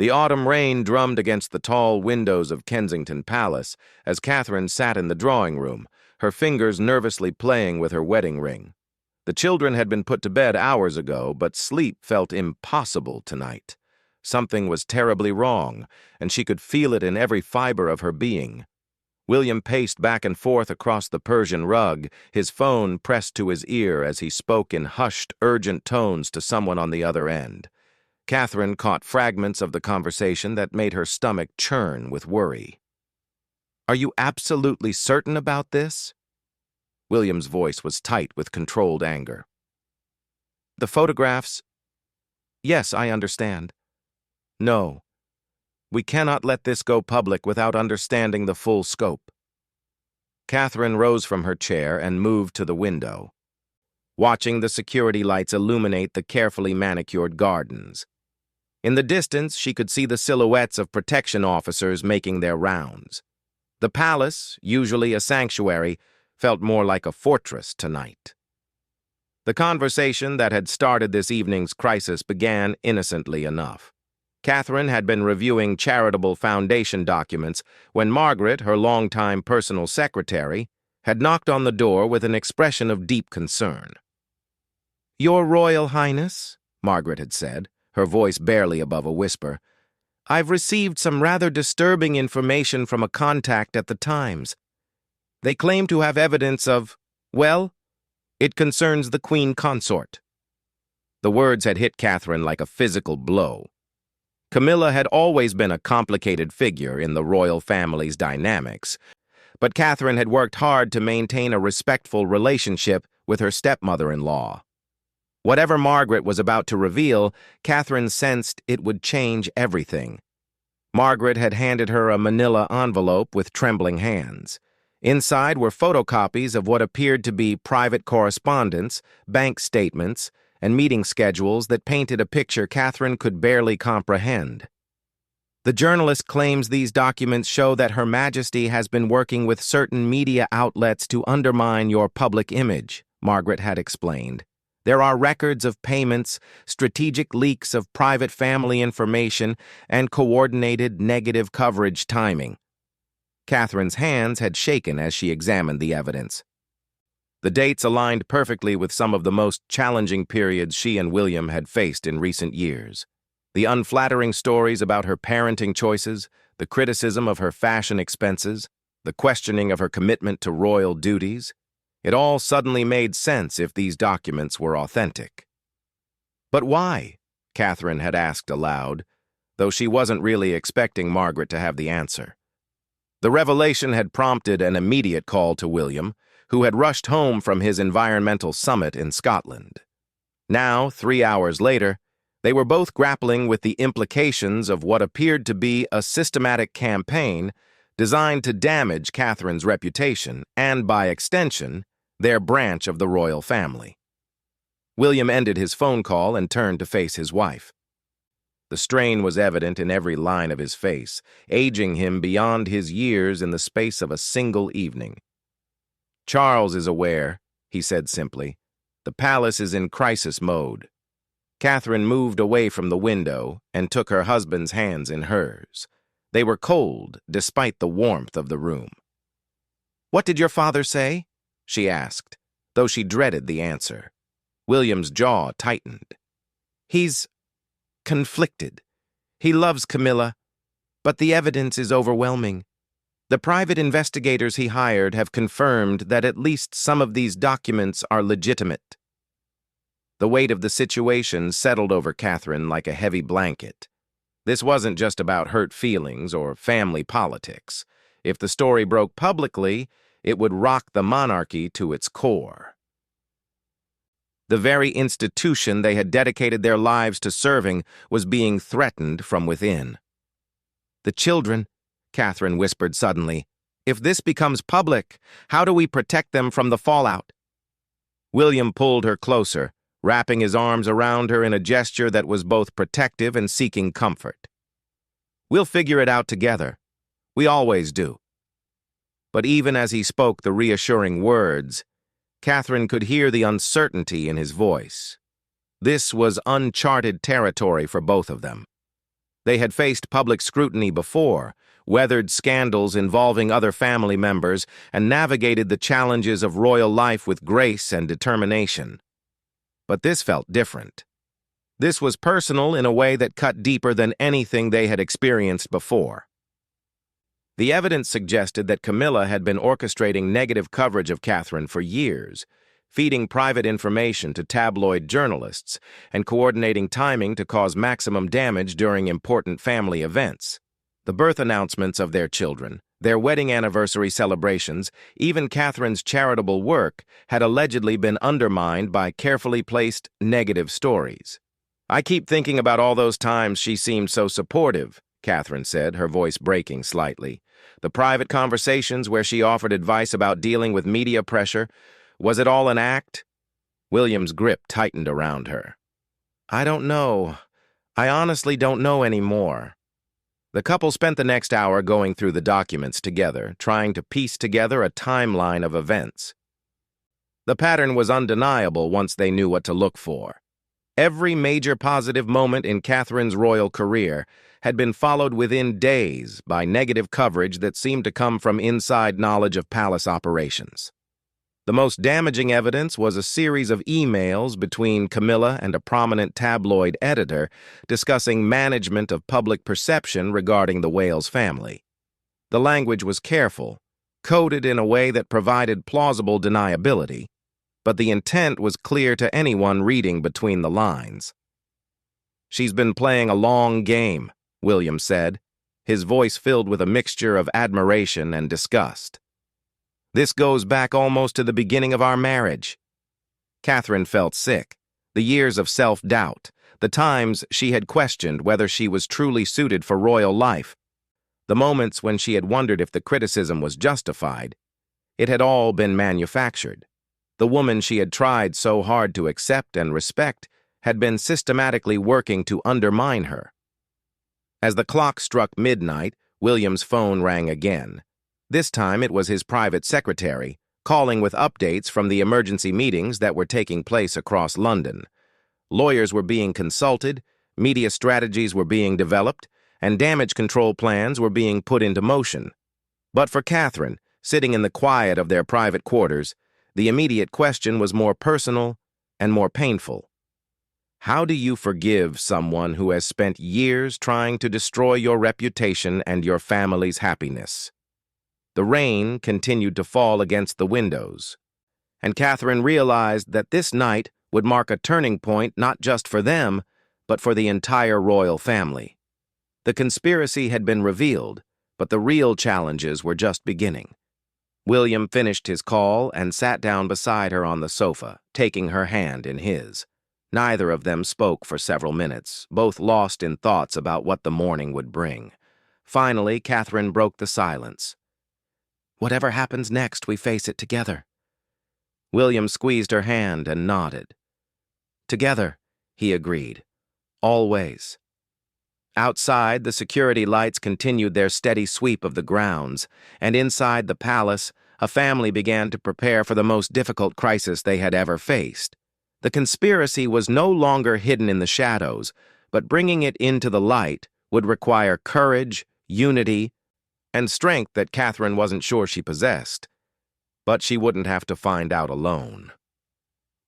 The autumn rain drummed against the tall windows of Kensington Palace as Catherine sat in the drawing room, her fingers nervously playing with her wedding ring. The children had been put to bed hours ago, but sleep felt impossible tonight. Something was terribly wrong, and she could feel it in every fiber of her being. William paced back and forth across the Persian rug, his phone pressed to his ear as he spoke in hushed, urgent tones to someone on the other end. Catherine caught fragments of the conversation that made her stomach churn with worry. "Are you absolutely certain about this?" William's voice was tight with controlled anger. "The photographs—" "Yes, I understand." "No. We cannot let this go public without understanding the full scope." Catherine rose from her chair and moved to the window, watching the security lights illuminate the carefully manicured gardens. In the distance, she could see the silhouettes of protection officers making their rounds. The palace, usually a sanctuary, felt more like a fortress tonight. The conversation that had started this evening's crisis began innocently enough. Catherine had been reviewing charitable foundation documents when Margaret, her longtime personal secretary, had knocked on the door with an expression of deep concern. "Your Royal Highness," Margaret had said, her voice barely above a whisper, "I've received some rather disturbing information from a contact at the Times. They claim to have evidence of, well, it concerns the Queen Consort." The words had hit Catherine like a physical blow. Camilla had always been a complicated figure in the royal family's dynamics, but Catherine had worked hard to maintain a respectful relationship with her stepmother-in-law. Whatever Margaret was about to reveal, Catherine sensed it would change everything. Margaret had handed her a manila envelope with trembling hands. Inside were photocopies of what appeared to be private correspondence, bank statements, and meeting schedules that painted a picture Catherine could barely comprehend. "The journalist claims these documents show that Her Majesty has been working with certain media outlets to undermine your public image," Margaret had explained. "There are records of payments, strategic leaks of private family information, and coordinated negative coverage timing." Catherine's hands had shaken as she examined the evidence. The dates aligned perfectly with some of the most challenging periods she and William had faced in recent years. The unflattering stories about her parenting choices, the criticism of her fashion expenses, the questioning of her commitment to royal duties. It all suddenly made sense if these documents were authentic. "But why?" Catherine had asked aloud, though she wasn't really expecting Margaret to have the answer. The revelation had prompted an immediate call to William, who had rushed home from his environmental summit in Scotland. Now, 3 hours later, they were both grappling with the implications of what appeared to be a systematic campaign designed to damage Catherine's reputation and, by extension, their branch of the royal family. William ended his phone call and turned to face his wife. The strain was evident in every line of his face, aging him beyond his years in the space of a single evening. "Charles is aware," he said simply. "The palace is in crisis mode." Catherine moved away from the window and took her husband's hands in hers. They were cold, despite the warmth of the room. "What did your father say?" she asked, though she dreaded the answer. William's jaw tightened. "He's conflicted. He loves Camilla, but the evidence is overwhelming. The private investigators he hired have confirmed that at least some of these documents are legitimate." The weight of the situation settled over Catherine like a heavy blanket. This wasn't just about hurt feelings or family politics. If the story broke publicly, it would rock the monarchy to its core. The very institution they had dedicated their lives to serving was being threatened from within. "The children," Catherine whispered suddenly. "If this becomes public, how do we protect them from the fallout?" William pulled her closer, wrapping his arms around her in a gesture that was both protective and seeking comfort. "We'll figure it out together. We always do." But even as he spoke the reassuring words, Catherine could hear the uncertainty in his voice. This was uncharted territory for both of them. They had faced public scrutiny before, weathered scandals involving other family members, and navigated the challenges of royal life with grace and determination. But this felt different. This was personal in a way that cut deeper than anything they had experienced before. The evidence suggested that Camilla had been orchestrating negative coverage of Catherine for years, feeding private information to tabloid journalists and coordinating timing to cause maximum damage during important family events. The birth announcements of their children, their wedding anniversary celebrations, even Catherine's charitable work had allegedly been undermined by carefully placed negative stories. "I keep thinking about all those times she seemed so supportive," Catherine said, her voice breaking slightly. "The private conversations where she offered advice about dealing with media pressure. Was it all an act?" William's grip tightened around her. "I don't know. I honestly don't know anymore." The couple spent the next hour going through the documents together, trying to piece together a timeline of events. The pattern was undeniable once they knew what to look for. Every major positive moment in Catherine's royal career had been followed within days by negative coverage that seemed to come from inside knowledge of palace operations. The most damaging evidence was a series of emails between Camilla and a prominent tabloid editor discussing management of public perception regarding the Wales family. The language was careful, coded in a way that provided plausible deniability, but the intent was clear to anyone reading between the lines. "She's been playing a long game," William said, his voice filled with a mixture of admiration and disgust. "This goes back almost to the beginning of our marriage." Catherine felt sick. The years of self-doubt, the times she had questioned whether she was truly suited for royal life, the moments when she had wondered if the criticism was justified. It had all been manufactured. The woman she had tried so hard to accept and respect had been systematically working to undermine her. As the clock struck midnight, William's phone rang again. This time it was his private secretary, calling with updates from the emergency meetings that were taking place across London. Lawyers were being consulted, media strategies were being developed, and damage control plans were being put into motion. But for Catherine, sitting in the quiet of their private quarters, the immediate question was more personal and more painful. How do you forgive someone who has spent years trying to destroy your reputation and your family's happiness? The rain continued to fall against the windows, and Catherine realized that this night would mark a turning point not just for them, but for the entire royal family. The conspiracy had been revealed, but the real challenges were just beginning. William finished his call and sat down beside her on the sofa, taking her hand in his. Neither of them spoke for several minutes, both lost in thoughts about what the morning would bring. Finally, Catherine broke the silence. "Whatever happens next, we face it together." William squeezed her hand and nodded. "Together," he agreed. "Always." Outside, the security lights continued their steady sweep of the grounds, and inside the palace, a family began to prepare for the most difficult crisis they had ever faced. The conspiracy was no longer hidden in the shadows, but bringing it into the light would require courage, unity, and strength that Catherine wasn't sure she possessed. But she wouldn't have to find out alone.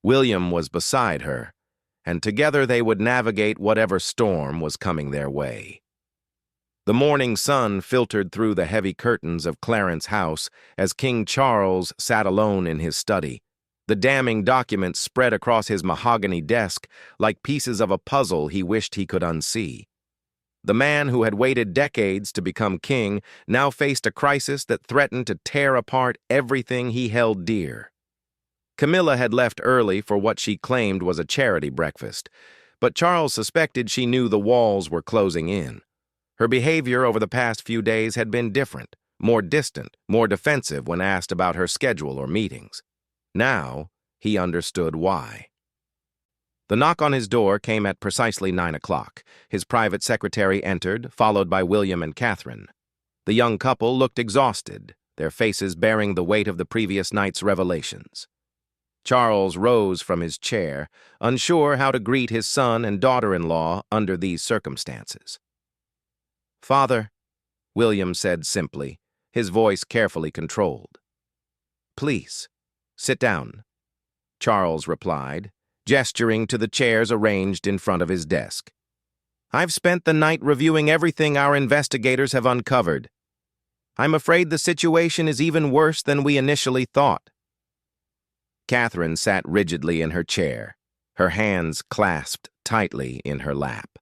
William was beside her, and together they would navigate whatever storm was coming their way. The morning sun filtered through the heavy curtains of Clarence House as King Charles sat alone in his study. The damning documents spread across his mahogany desk like pieces of a puzzle he wished he could unsee. The man who had waited decades to become king now faced a crisis that threatened to tear apart everything he held dear. Camilla had left early for what she claimed was a charity breakfast, but Charles suspected she knew the walls were closing in. Her behavior over the past few days had been different, more distant, more defensive when asked about her schedule or meetings. Now, he understood why. The knock on his door came at precisely 9 o'clock. His private secretary entered, followed by William and Catherine. The young couple looked exhausted, their faces bearing the weight of the previous night's revelations. Charles rose from his chair, unsure how to greet his son and daughter-in-law under these circumstances. "Father," William said simply, his voice carefully controlled. "Please, sit down," Charles replied, gesturing to the chairs arranged in front of his desk. "I've spent the night reviewing everything our investigators have uncovered. I'm afraid the situation is even worse than we initially thought." Catherine sat rigidly in her chair, her hands clasped tightly in her lap.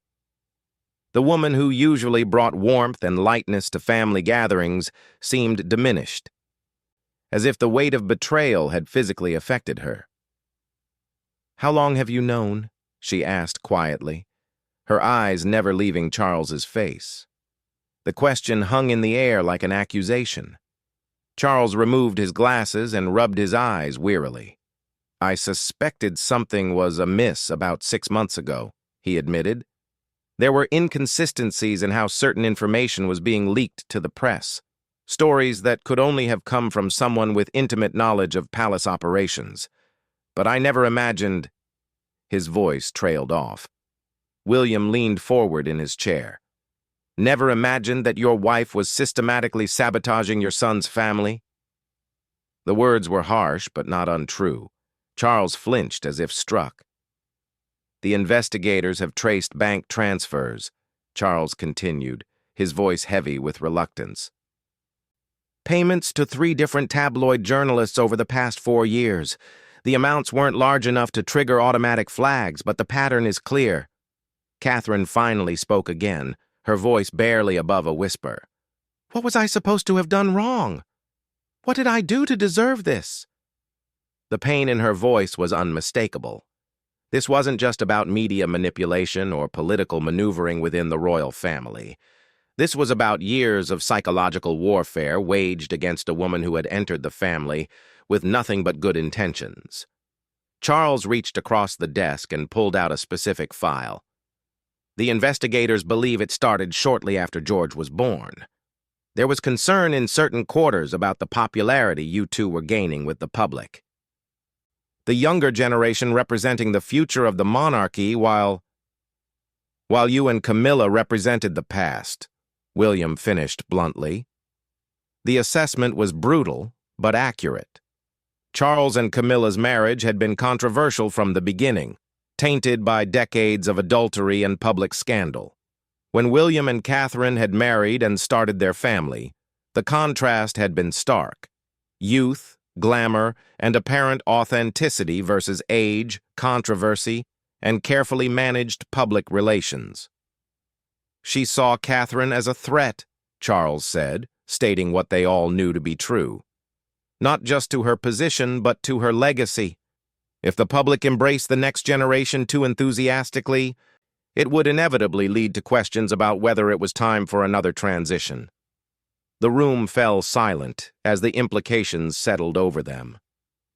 The woman who usually brought warmth and lightness to family gatherings seemed diminished, as if the weight of betrayal had physically affected her. "How long have you known?" she asked quietly, her eyes never leaving Charles's face. The question hung in the air like an accusation. Charles removed his glasses and rubbed his eyes wearily. "I suspected something was amiss about 6 months ago," he admitted. "There were inconsistencies in how certain information was being leaked to the press, stories that could only have come from someone with intimate knowledge of palace operations. But I never imagined—" His voice trailed off. William leaned forward in his chair. "Never imagined that your wife was systematically sabotaging your son's family?" The words were harsh, but not untrue. Charles flinched as if struck. "The investigators have traced bank transfers," Charles continued, his voice heavy with reluctance. "Payments to 3 different tabloid journalists over the past 4 years. The amounts weren't large enough to trigger automatic flags, but the pattern is clear." Catherine finally spoke again, her voice barely above a whisper. "What was I supposed to have done wrong? What did I do to deserve this?" The pain in her voice was unmistakable. This wasn't just about media manipulation or political maneuvering within the royal family. This was about years of psychological warfare waged against a woman who had entered the family with nothing but good intentions. Charles reached across the desk and pulled out a specific file. "The investigators believe it started shortly after George was born. There was concern in certain quarters about the popularity you two were gaining with the public. The younger generation representing the future of the monarchy while you and Camilla represented the past," William finished bluntly. The assessment was brutal, but accurate. Charles and Camilla's marriage had been controversial from the beginning, tainted by decades of adultery and public scandal. When William and Catherine had married and started their family, the contrast had been stark. Youth, glamour, and apparent authenticity versus age, controversy, and carefully managed public relations. "She saw Catherine as a threat," Charles said, stating what they all knew to be true. "Not just to her position, but to her legacy. If the public embraced the next generation too enthusiastically, it would inevitably lead to questions about whether it was time for another transition." The room fell silent as the implications settled over them.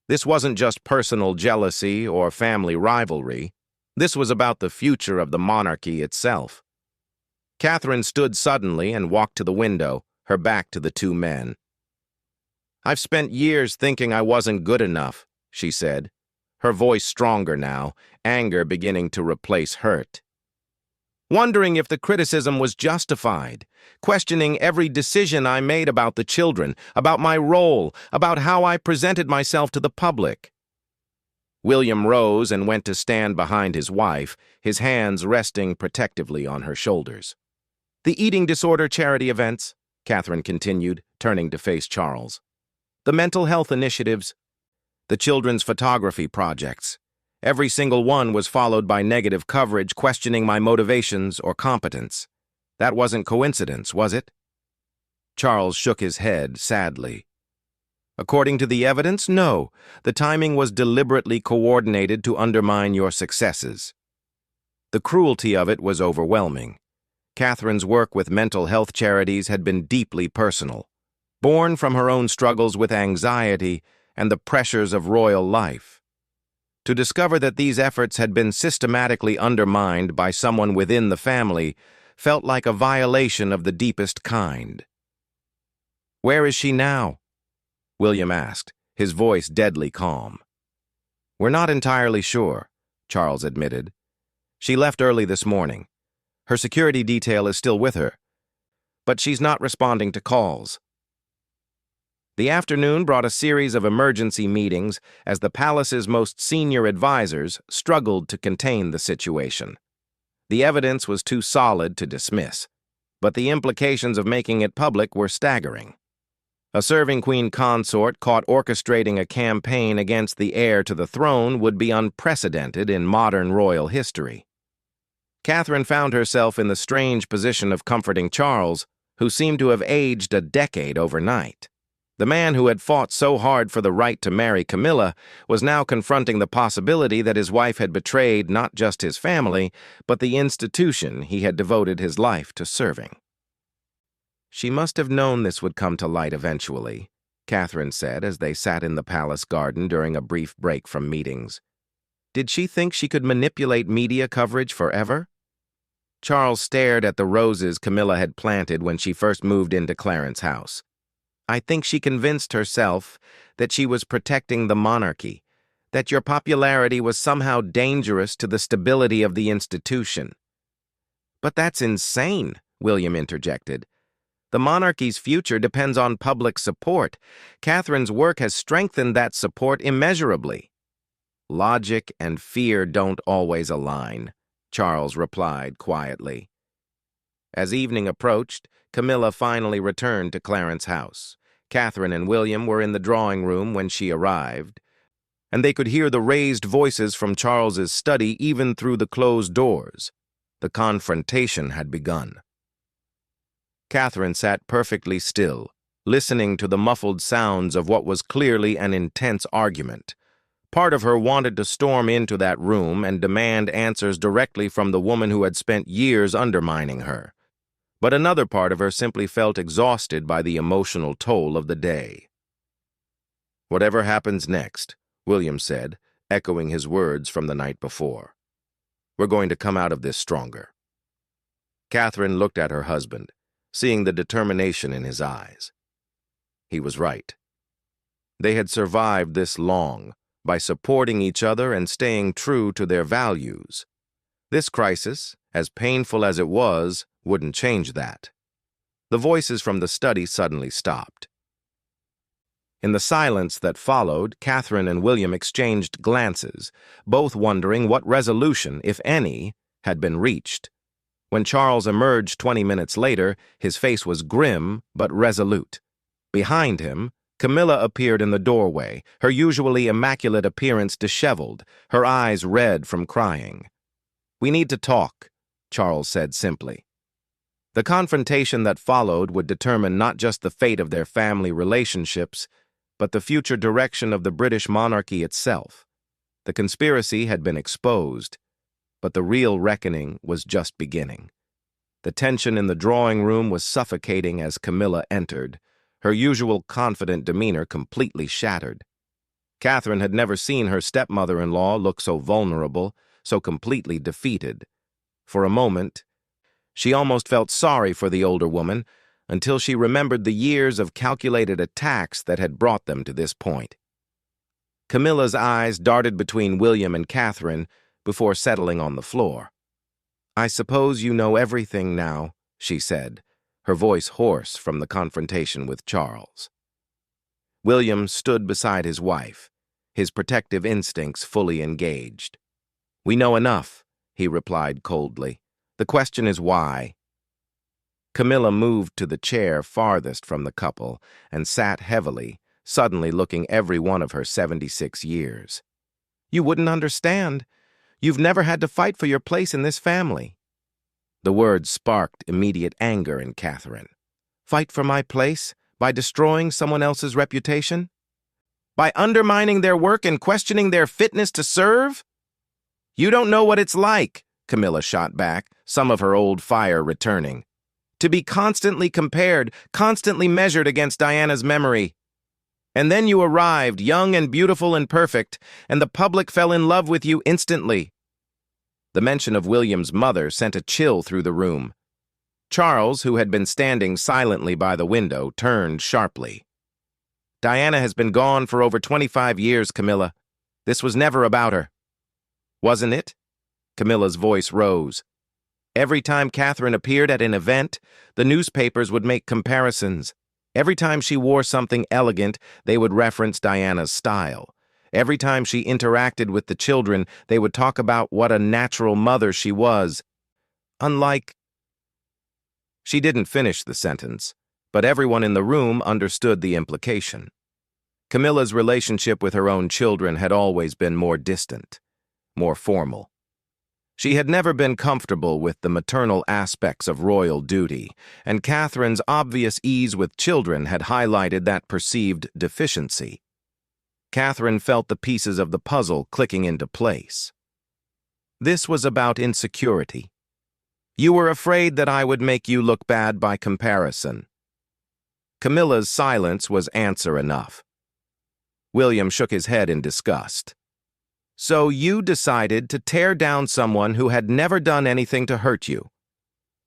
This wasn't just personal jealousy or family rivalry. This was about the future of the monarchy itself. Catherine stood suddenly and walked to the window, her back to the 2 men. "I've spent years thinking I wasn't good enough," she said, her voice stronger now, anger beginning to replace hurt. "Wondering if the criticism was justified, questioning every decision I made about the children, about my role, about how I presented myself to the public." William rose and went to stand behind his wife, his hands resting protectively on her shoulders. "The eating disorder charity events," Catherine continued, turning to face Charles. "The mental health initiatives, the children's photography projects. Every single one was followed by negative coverage questioning my motivations or competence. That wasn't coincidence, was it?" Charles shook his head sadly. "According to the evidence, no. The timing was deliberately coordinated to undermine your successes." The cruelty of it was overwhelming. Catherine's work with mental health charities had been deeply personal, born from her own struggles with anxiety and the pressures of royal life. To discover that these efforts had been systematically undermined by someone within the family felt like a violation of the deepest kind. "Where is she now?" William asked, his voice deadly calm. "We're not entirely sure," Charles admitted. "She left early this morning. Her security detail is still with her. but she's not responding to calls. The afternoon brought a series of emergency meetings as the palace's most senior advisors struggled to contain the situation. The evidence was too solid to dismiss, but the implications of making it public were staggering. A serving queen consort caught orchestrating a campaign against the heir to the throne would be unprecedented in modern royal history. Catherine found herself in the strange position of comforting Charles, who seemed to have aged a decade overnight. The man who had fought so hard for the right to marry Camilla was now confronting the possibility that his wife had betrayed not just his family, but the institution he had devoted his life to serving. "She must have known this would come to light eventually," Catherine said as they sat in the palace garden during a brief break from meetings. "Did she think she could manipulate media coverage forever?" Charles stared at the roses Camilla had planted when she first moved into Clarence's house. "I think she convinced herself that she was protecting the monarchy, that your popularity was somehow dangerous to the stability of the institution." "But that's insane," William interjected. "The monarchy's future depends on public support. Catherine's work has strengthened that support immeasurably." "Logic and fear don't always align," Charles replied quietly. As evening approached, Camilla finally returned to Clarence's house. Catherine and William were in the drawing room when she arrived, and they could hear the raised voices from Charles's study even through the closed doors. The confrontation had begun. Catherine sat perfectly still, listening to the muffled sounds of what was clearly an intense argument. Part of her wanted to storm into that room and demand answers directly from the woman who had spent years undermining her. But another part of her simply felt exhausted by the emotional toll of the day. "Whatever happens next," William said, echoing his words from the night before, "we're going to come out of this stronger." Catherine looked at her husband, seeing the determination in his eyes. He was right. They had survived this long by supporting each other and staying true to their values. This crisis, as painful as it was, wouldn't change that. The voices from the study suddenly stopped. In the silence that followed, Catherine and William exchanged glances, both wondering what resolution, if any, had been reached. When Charles emerged 20 minutes later, his face was grim but resolute. Behind him, Camilla appeared in the doorway, her usually immaculate appearance disheveled, her eyes red from crying. "We need to talk," Charles said simply. The confrontation that followed would determine not just the fate of their family relationships, but the future direction of the British monarchy itself. The conspiracy had been exposed, but the real reckoning was just beginning. The tension in the drawing room was suffocating as Camilla entered, her usual confident demeanor completely shattered. Catherine had never seen her stepmother-in-law look so vulnerable, so completely defeated. For a moment, she almost felt sorry for the older woman until she remembered the years of calculated attacks that had brought them to this point. Camilla's eyes darted between William and Catherine before settling on the floor. "I suppose you know everything now," she said, her voice hoarse from the confrontation with Charles. William stood beside his wife, his protective instincts fully engaged. "We know enough," he replied coldly. "The question is why." Camilla moved to the chair farthest from the couple and sat heavily, suddenly looking every one of her 76 years. "You wouldn't understand. You've never had to fight for your place in this family." The words sparked immediate anger in Catherine. "Fight for my place? By destroying someone else's reputation? By undermining their work and questioning their fitness to serve? You don't know what it's like," Camilla shot back, some of her old fire returning. "To be constantly compared, constantly measured against Diana's memory. And then you arrived, young and beautiful and perfect, and the public fell in love with you instantly." The mention of William's mother sent a chill through the room. Charles, who had been standing silently by the window, turned sharply. "Diana has been gone for over 25 years, Camilla. This was never about her." "Wasn't it?" Camilla's voice rose. Every time Catherine appeared at an event, the newspapers would make comparisons. Every time she wore something elegant, they would reference Diana's style. Every time she interacted with the children, they would talk about what a natural mother she was. Unlike... She didn't finish the sentence, but everyone in the room understood the implication. Camilla's relationship with her own children had always been more distant, more formal. She had never been comfortable with the maternal aspects of royal duty, and Catherine's obvious ease with children had highlighted that perceived deficiency. Catherine felt the pieces of the puzzle clicking into place. This was about insecurity. You were afraid that I would make you look bad by comparison. Camilla's silence was answer enough. William shook his head in disgust. So you decided to tear down someone who had never done anything to hurt you.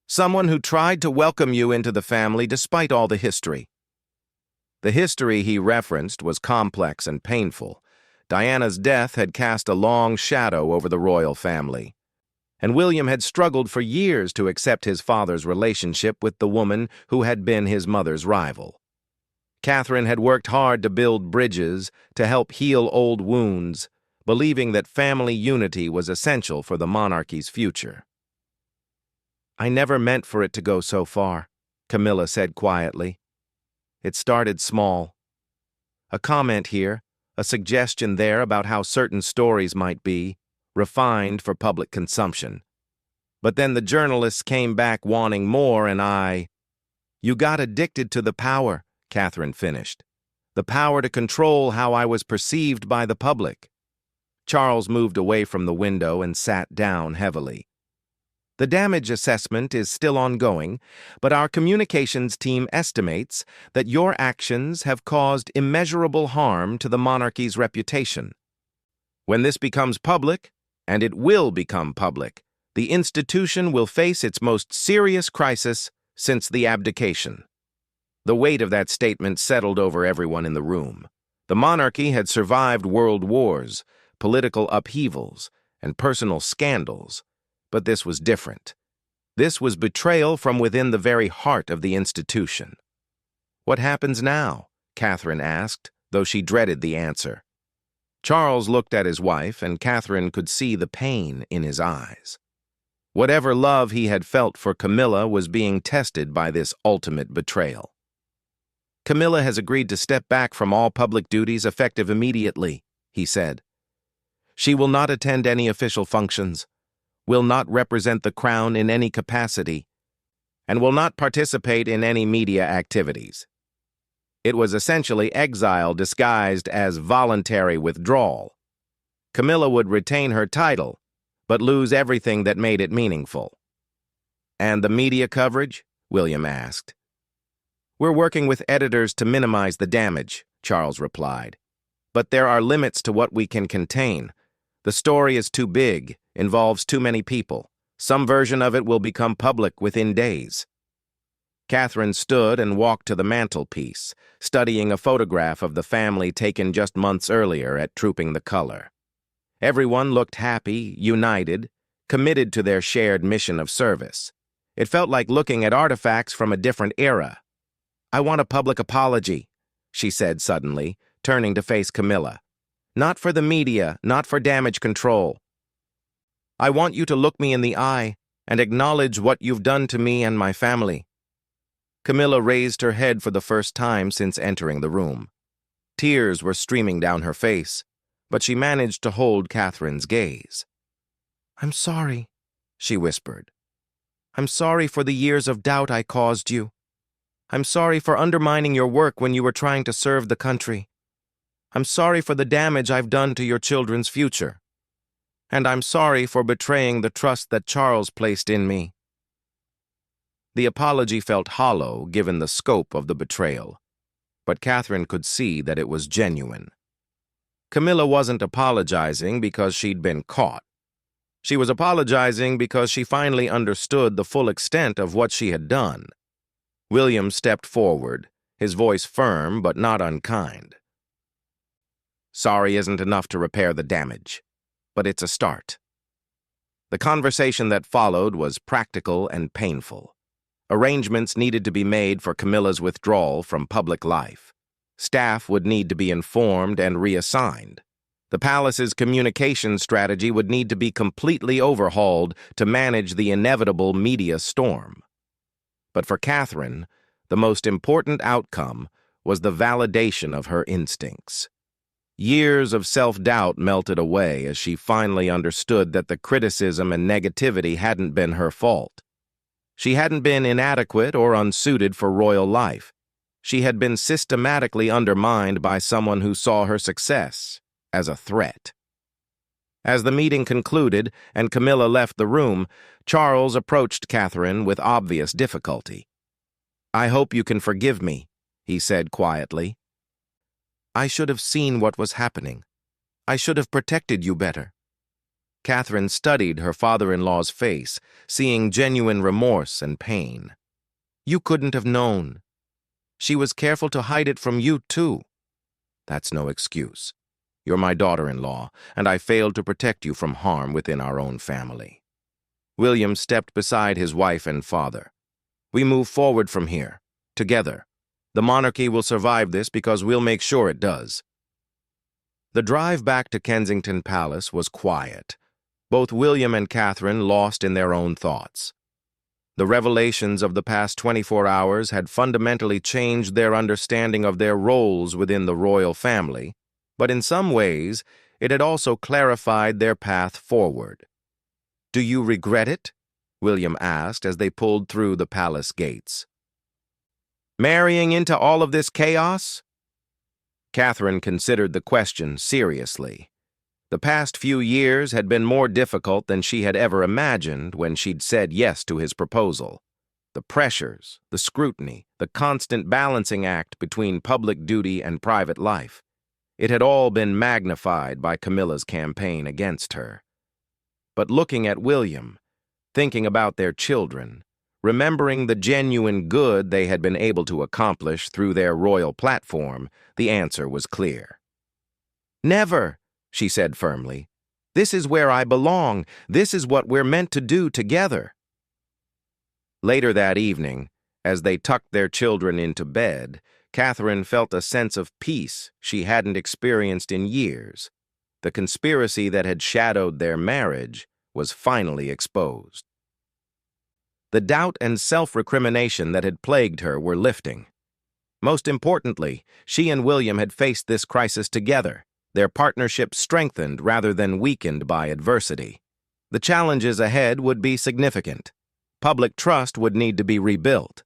Someone who tried to welcome you into the family despite all the history. The history he referenced was complex and painful. Diana's death had cast a long shadow over the royal family, and William had struggled for years to accept his father's relationship with the woman who had been his mother's rival. Catherine had worked hard to build bridges, to help heal old wounds, believing that family unity was essential for the monarchy's future. I never meant for it to go so far, Camilla said quietly. It started small. A comment here, a suggestion there about how certain stories might be, refined for public consumption. But then the journalists came back wanting more, and You got addicted to the power, Catherine finished. The power to control how I was perceived by the public. Charles moved away from the window and sat down heavily. The damage assessment is still ongoing, but our communications team estimates that your actions have caused immeasurable harm to the monarchy's reputation. When this becomes public, and it will become public, the institution will face its most serious crisis since the abdication. The weight of that statement settled over everyone in the room. The monarchy had survived world wars, political upheavals, and personal scandals, but this was different. This was betrayal from within the very heart of the institution. What happens now? Catherine asked, though she dreaded the answer. Charles looked at his wife, and Catherine could see the pain in his eyes. Whatever love he had felt for Camilla was being tested by this ultimate betrayal. Camilla has agreed to step back from all public duties effective immediately, he said. She will not attend any official functions, will not represent the crown in any capacity, and will not participate in any media activities. It was essentially exile disguised as voluntary withdrawal. Camilla would retain her title, but lose everything that made it meaningful. And the media coverage? William asked. We're working with editors to minimize the damage, Charles replied. But there are limits to what we can contain. The story is too big, involves too many people. Some version of it will become public within days. Catherine stood and walked to the mantelpiece, studying a photograph of the family taken just months earlier at Trooping the Color. Everyone looked happy, united, committed to their shared mission of service. It felt like looking at artifacts from a different era. I want a public apology, she said suddenly, turning to face Camilla. Not for the media, not for damage control. I want you to look me in the eye and acknowledge what you've done to me and my family. Camilla raised her head for the first time since entering the room. Tears were streaming down her face, but she managed to hold Catherine's gaze. I'm sorry, she whispered. I'm sorry for the years of doubt I caused you. I'm sorry for undermining your work when you were trying to serve the country. I'm sorry for the damage I've done to your children's future. And I'm sorry for betraying the trust that Charles placed in me. The apology felt hollow given the scope of the betrayal, but Catherine could see that it was genuine. Camilla wasn't apologizing because she'd been caught. She was apologizing because she finally understood the full extent of what she had done. William stepped forward, his voice firm but not unkind. Sorry isn't enough to repair the damage, but it's a start. The conversation that followed was practical and painful. Arrangements needed to be made for Camilla's withdrawal from public life. Staff would need to be informed and reassigned. The palace's communication strategy would need to be completely overhauled to manage the inevitable media storm. But for Catherine, the most important outcome was the validation of her instincts. Years of self-doubt melted away as she finally understood that the criticism and negativity hadn't been her fault. She hadn't been inadequate or unsuited for royal life. She had been systematically undermined by someone who saw her success as a threat. As the meeting concluded and Camilla left the room, Charles approached Catherine with obvious difficulty. "I hope you can forgive me," he said quietly. "I should have seen what was happening. I should have protected you better." Catherine studied her father-in-law's face, seeing genuine remorse and pain. "You couldn't have known. She was careful to hide it from you, too." "That's no excuse. You're my daughter-in-law, and I failed to protect you from harm within our own family." William stepped beside his wife and father. "We move forward from here, together. The monarchy will survive this because we'll make sure it does." The drive back to Kensington Palace was quiet. Both William and Catherine lost in their own thoughts. The revelations of the past 24 hours had fundamentally changed their understanding of their roles within the royal family, but in some ways, it had also clarified their path forward. "Do you regret it?" William asked as they pulled through the palace gates. "Marrying into all of this chaos?" Catherine considered the question seriously. The past few years had been more difficult than she had ever imagined when she'd said yes to his proposal. The pressures, the scrutiny, the constant balancing act between public duty and private life. It had all been magnified by Camilla's campaign against her. But looking at William, thinking about their children, remembering the genuine good they had been able to accomplish through their royal platform, the answer was clear. "Never," she said firmly. "This is where I belong. This is what we're meant to do together." Later that evening, as they tucked their children into bed, Catherine felt a sense of peace she hadn't experienced in years. The conspiracy that had shadowed their marriage was finally exposed. The doubt and self-recrimination that had plagued her were lifting. Most importantly, she and William had faced this crisis together, their partnership strengthened rather than weakened by adversity. The challenges ahead would be significant. Public trust would need to be rebuilt.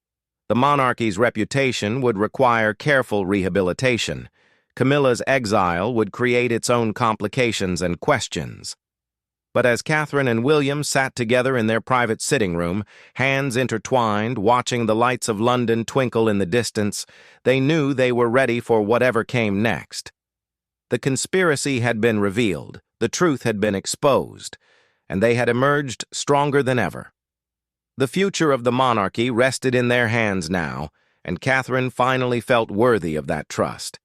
The monarchy's reputation would require careful rehabilitation. Camilla's exile would create its own complications and questions. But as Catherine and William sat together in their private sitting room, hands intertwined, watching the lights of London twinkle in the distance, they knew they were ready for whatever came next. The conspiracy had been revealed, the truth had been exposed, and they had emerged stronger than ever. The future of the monarchy rested in their hands now, and Catherine finally felt worthy of that trust.